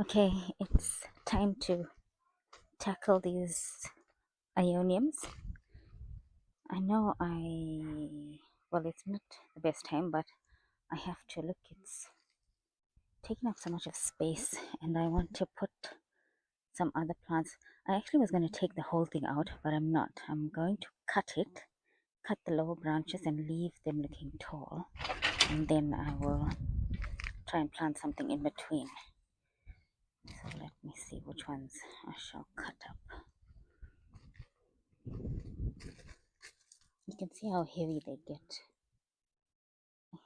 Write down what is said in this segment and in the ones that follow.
Okay, it's time to tackle these Ioniums. I know well, it's not the best time, but I have to look. It's taking up so much of space, and I want to put some other plants. I actually was going to take the whole thing out, but I'm not. I'm going to cut the lower branches and leave them looking tall, and then I will try and plant something in between. So let me see which ones I shall cut up. You can see how heavy they get.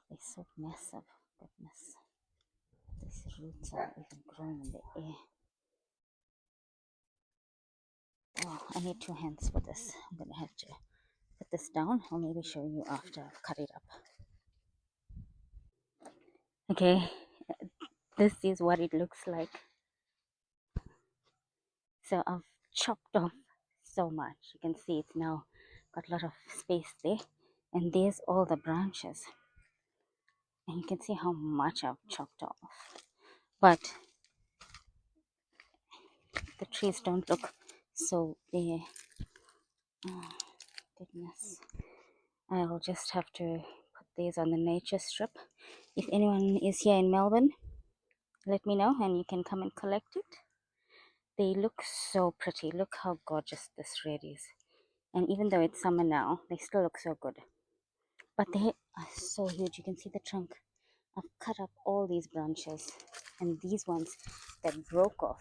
They're so massive. Goodness. These roots are even growing in the air. Oh, I need two hands for this. I'm going to have to put this down or maybe show you after I've cut it up. Okay, this is what it looks like. So I've chopped off so much. You can see it's now got a lot of space there. And there's all the branches. And you can see how much I've chopped off. But the trees don't look so bare. Oh, goodness. I'll just have to put these on the nature strip. If anyone is here in Melbourne, let me know and you can come and collect it. They look so pretty. Look how gorgeous this red is. And even though it's summer now, they still look so good. But they are so huge. You can see the trunk. I've cut up all these branches, and these ones that broke off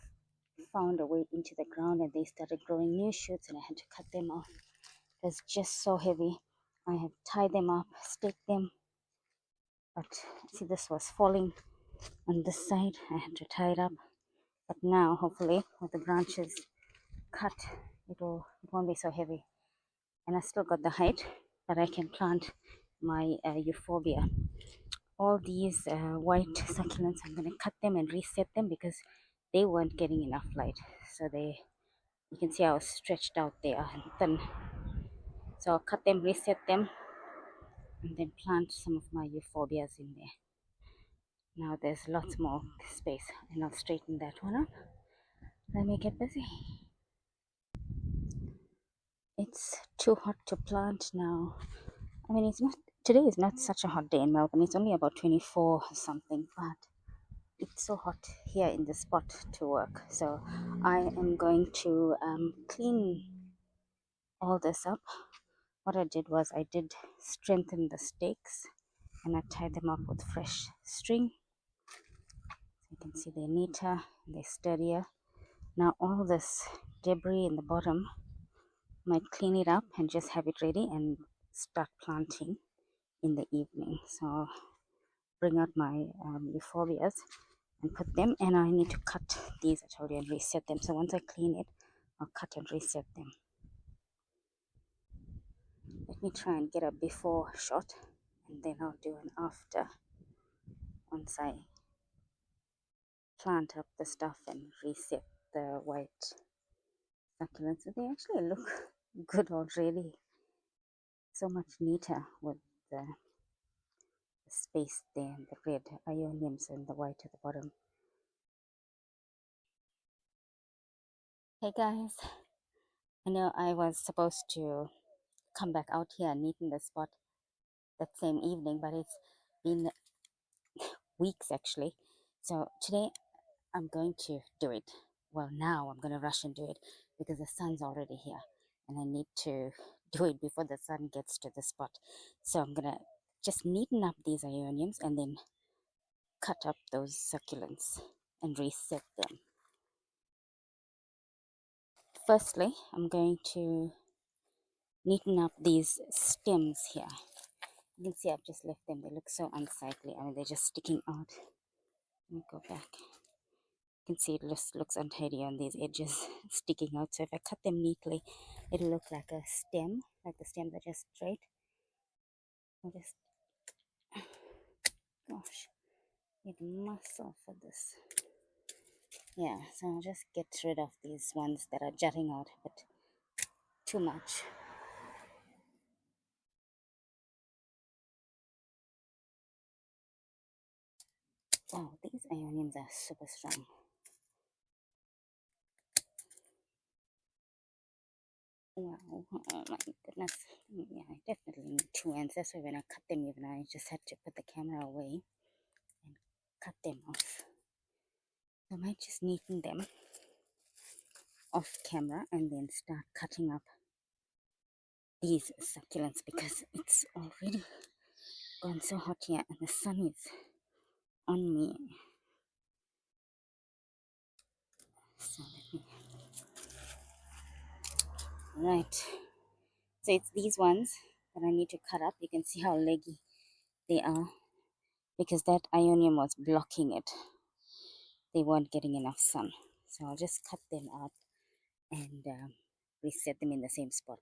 found a way into the ground and they started growing new shoots, and I had to cut them off. It was just so heavy. I have tied them up, staked them, but see, this was falling on this side. I had to tie it up, but now hopefully with the branches cut, it won't be so heavy. And I still got the height, but I can plant my euphorbia. All these white succulents, I'm going to cut them and reset them because they weren't getting enough light. So you can see how stretched out they are and thin. So I'll cut them, reset them, and then plant some of my euphorbias in there. Now there's lots more space, and I'll straighten that one up. Let me get busy. It's too hot to plant now. I mean, today is not such a hot day in Melbourne. It's only about 24 or something, but it's so hot here in the spot to work. So I am going to clean all this up. What I did was I did strengthen the stakes and I tied them up with fresh string. You can see they're neater, they're sturdier. Now all this debris in the bottom, I might clean it up and just have it ready and start planting in the evening. So I'll bring out my euphorbias and put them, and I need to cut these, I told you, and reset them. So once I clean it, I'll cut and reset them. Let me try and get a before shot, and then I'll do an after once I plant up the stuff and reset the white succulents. So they actually look good already. So much neater with the space there, and the red Ioniums and the white at the bottom. Hey guys, I know I was supposed to come back out here and neaten the spot that same evening, but it's been weeks actually. So today I'm going to do it. Well, now I'm going to rush and do it because the sun's already here and I need to do it before the sun gets to the spot. So I'm going to just neaten up these Ioniums and then cut up those succulents and reset them. Firstly, I'm going to neaten up these stems here. You can see I've just left them. They look so unsightly. I mean, they're just sticking out. Let me go back. You can see it just looks untidy on these edges sticking out. So if I cut them neatly, it'll look like a stem, like the stems are just straight. I'll just, gosh, need muscle for this. Yeah, so I'll just get rid of these ones that are jutting out a bit too much. Wow, these Aeoniums are super strong. Wow, oh my goodness. Yeah, I definitely need two ends. That's why when I cut them, even I just had to put the camera away and cut them off. So I might just neaten them off camera and then start cutting up these succulents because it's already gone so hot here and the sun is on me. So let me, right. So it's these ones that I need to cut up. You can see how leggy they are because that Aeonium was blocking it. They weren't getting enough sun. So I'll just cut them up and reset them in the same spot.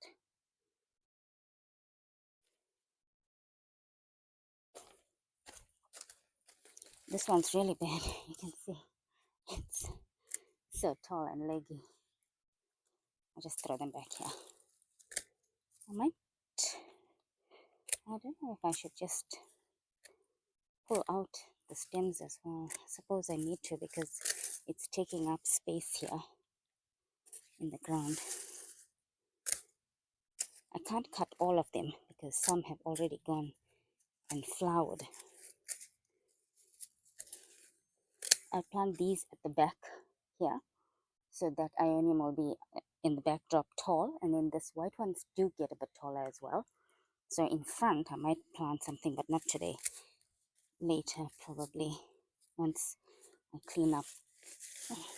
This one's really bad. You can see it's so tall and leggy. I'll just throw them back here. I don't know if I should just pull out the stems as well. I suppose I need to because it's taking up space here in the ground. I can't cut all of them because some have already gone and flowered. I'll plant these at the back here so that Aeonium will be in the backdrop tall, and then this white ones do get a bit taller as well. So in front I might plant something, but not today. Later probably, once I clean up.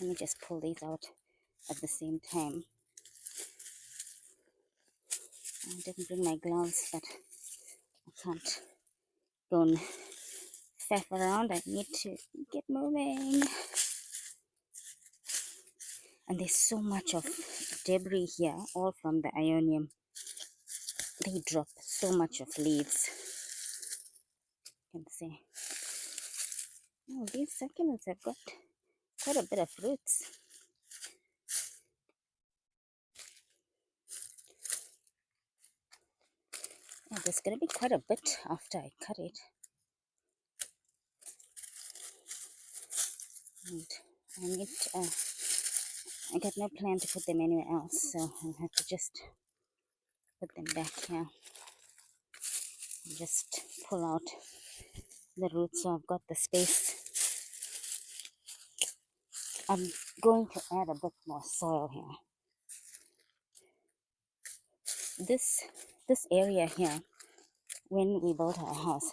Let me just pull these out at the same time. I didn't bring my gloves, but I can't go and faff around. I need to get moving. And there's so much of debris here, all from the Aeonium. They drop so much of leaves. You can see. Oh, these succulents have got quite a bit of roots. Oh, there's going to be quite a bit after I cut it. And I got no plan to put them anywhere else, so I'll have to just put them back here. And just pull out the roots so I've got the space. I'm going to add a bit more soil here. This area here, when we built our house,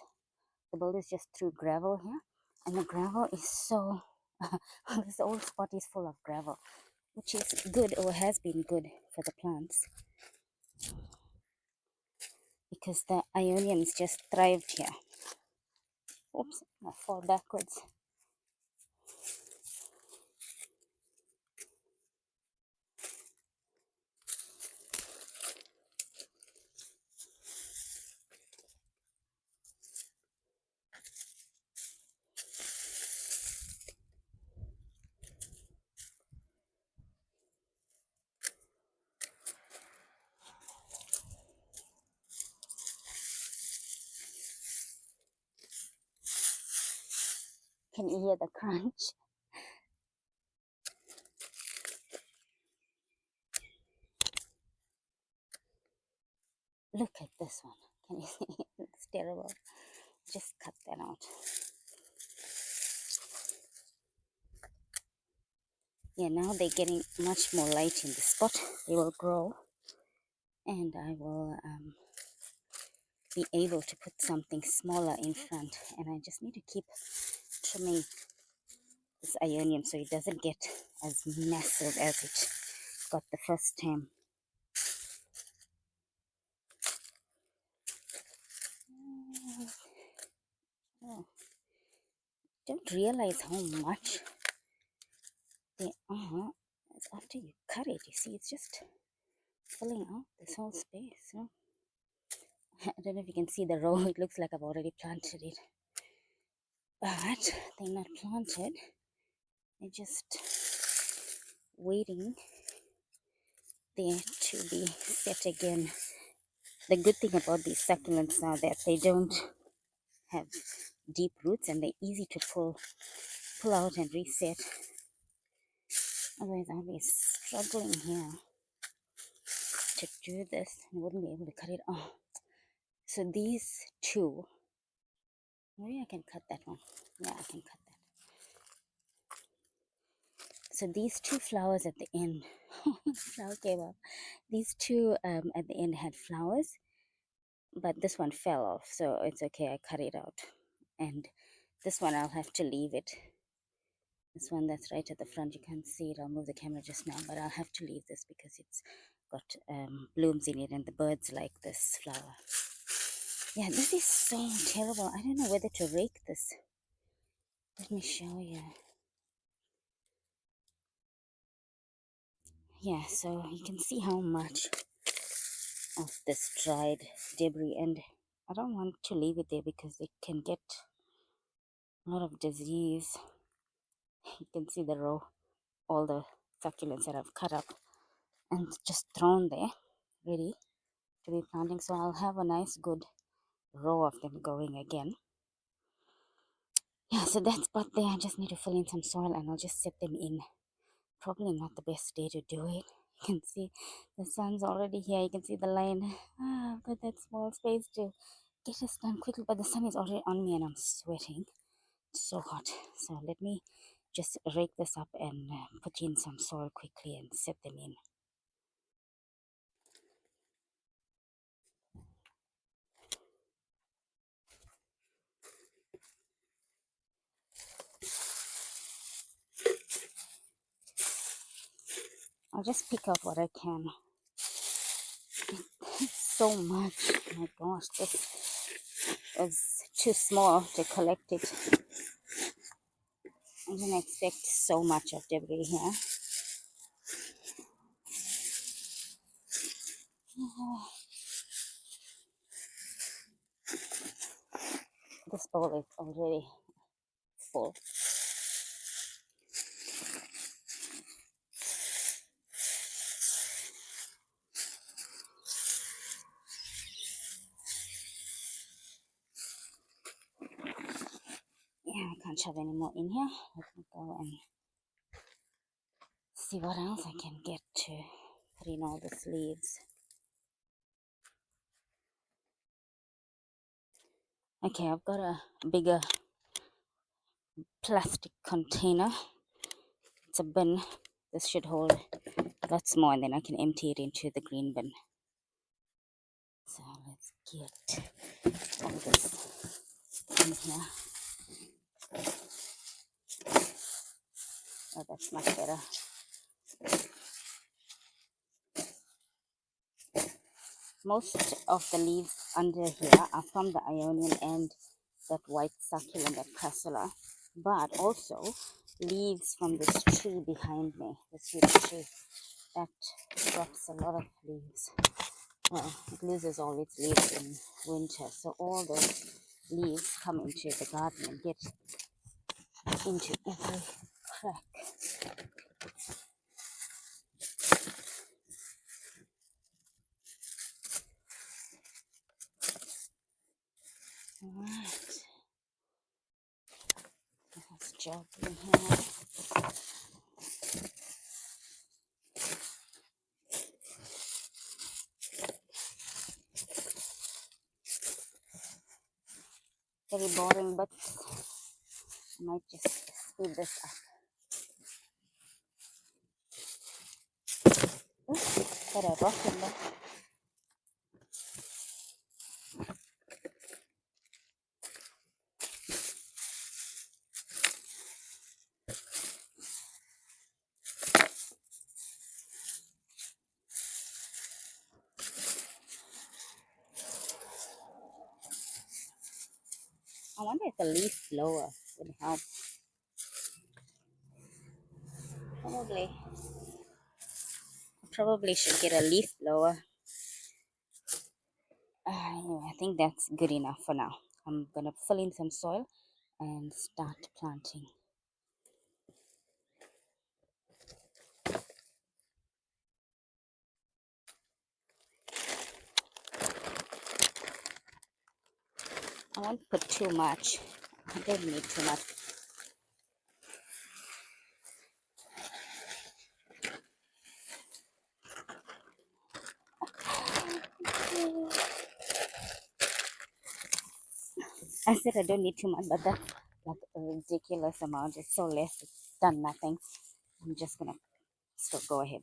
the builders just threw gravel here, and the gravel is so this whole spot is full of gravel, which is good, or has been good for the plants, because the Aeoniums just thrived here. Oops, I fall backwards. Can you hear the crunch? Look at this one. Can you see it? It's terrible. Just cut that out. Yeah, now they're getting much more light in the spot. They will grow, and I will be able to put something smaller in front. And I just need to keep trimming this Aeonium so it doesn't get as massive as it got the first time. Oh, don't realize how much they are. After you cut it, you see, it's just filling out this whole space. So I don't know if you can see the row. It looks like I've already planted it, but they're not planted. They're just waiting there to be set again. The good thing about these succulents are that they don't have deep roots and they're easy to pull out and reset. Otherwise I'll be struggling here. to do this, I wouldn't be able to cut it off. So these two, maybe I can cut that one. Yeah, I can cut that. So these two flowers at the end, flower came up. These two at the end had flowers, but this one fell off, so it's okay. I cut it out, and this one I'll have to leave it. This one that's right at the front, you can't see it. I'll move the camera just now, but I'll have to leave this because it's got blooms in it, and the birds like this flower. Yeah, this is so terrible. I don't know whether to rake this. Let me show you. Yeah, so you can see how much of this dried debris, and I don't want to leave it there because it can get a lot of disease. You can see the row, all the succulents that I've cut up and just thrown there, ready to be planting. So I'll have a nice good row of them going again. Yeah, so that's but there. I just need to fill in some soil and I'll just set them in. Probably not the best day to do it. You can see the sun's already here. You can see the line. I've got that small space to get this done quickly, but the sun is already on me and I'm sweating. It's so hot. So let me just rake this up and put in some soil quickly and set them in. I'll just pick up what I can. It's so much. Oh my gosh, this was too small to collect it. I didn't expect so much of debris here. This bowl is already full. Yeah, I can't shove any more in here. Let me go and see what else I can get to put in all the leaves. Okay, I've got a bigger plastic container. It's a bin. This should hold lots more, and then I can empty it into the green bin. So let's get all this in here. Oh, that's much better. Most of the leaves under here are from the Aeonium and that white succulent, that crassula, but also leaves from this tree behind me, this huge tree that drops a lot of leaves. Well, it loses all its leaves in winter, so all those leaves come into the garden and get into every crack. Alright, let's jog in here. Very boring, but I might just speed this up. Got a rock in there. I wonder if a leaf blower would help. Probably should get a leaf blower. Anyway, I think that's good enough for now. I'm gonna fill in some soil and start planting. I won't put too much. I don't need too much. I said I don't need too much, but that's like a ridiculous amount. It's so less, it's done nothing. I'm just gonna still go ahead.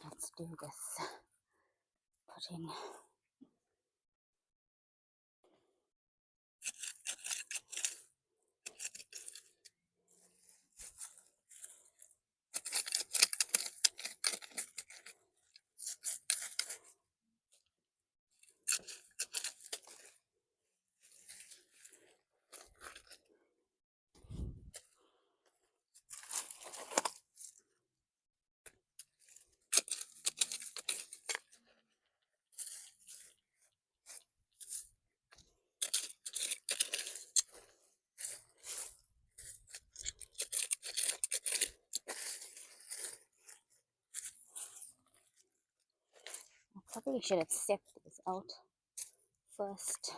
Let's do this. Put in. I probably should have set this out first.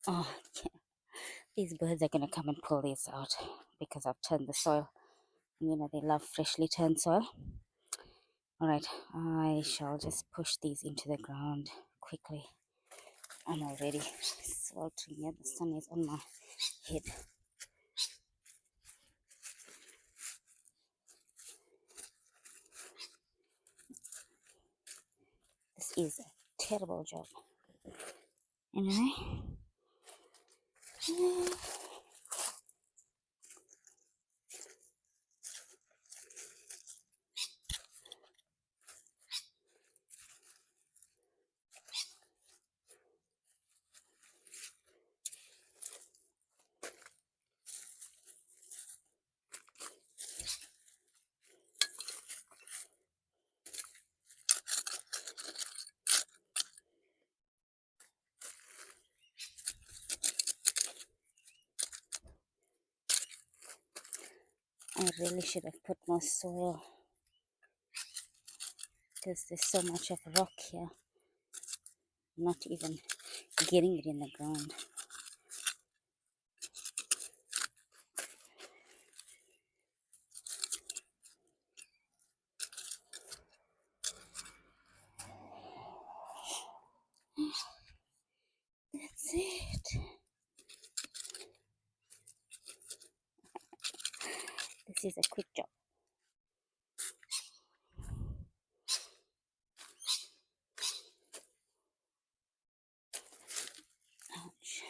Oh, these birds are gonna come and pull these out because I've turned the soil. You know, they love freshly turned soil. Alright, I shall just push these into the ground quickly. I'm already sweltering here. The sun is on my head. This is a terrible job. Anyway. I really should have put more soil because there's so much of rock here. I'm not even getting it in the ground. That's it. This is a quick job. Ouch.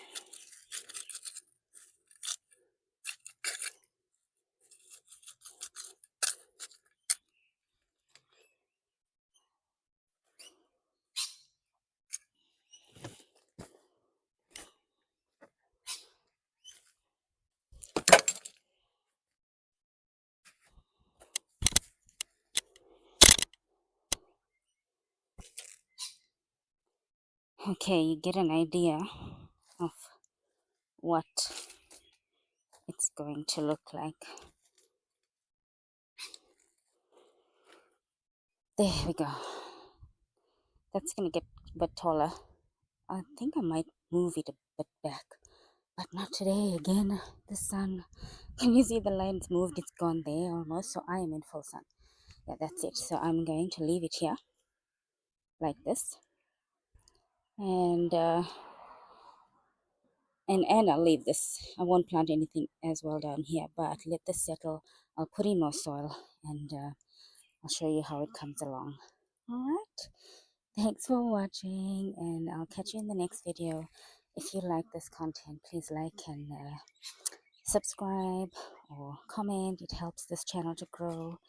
Okay, you get an idea of what it's going to look like. There we go. That's gonna get a bit taller. I think I might move it a bit back, but not today again. The sun. Can you see the light's moved? It's gone there almost. So I am in full sun. Yeah, that's it. So I'm going to leave it here like this, and I'll leave this. I won't plant anything as well down here, but let this settle. I'll put in more soil, and I'll show you how it comes along. All right. Thanks for watching, and I'll catch you in the next video. If you like this content, please like and subscribe or comment. It helps this channel to grow.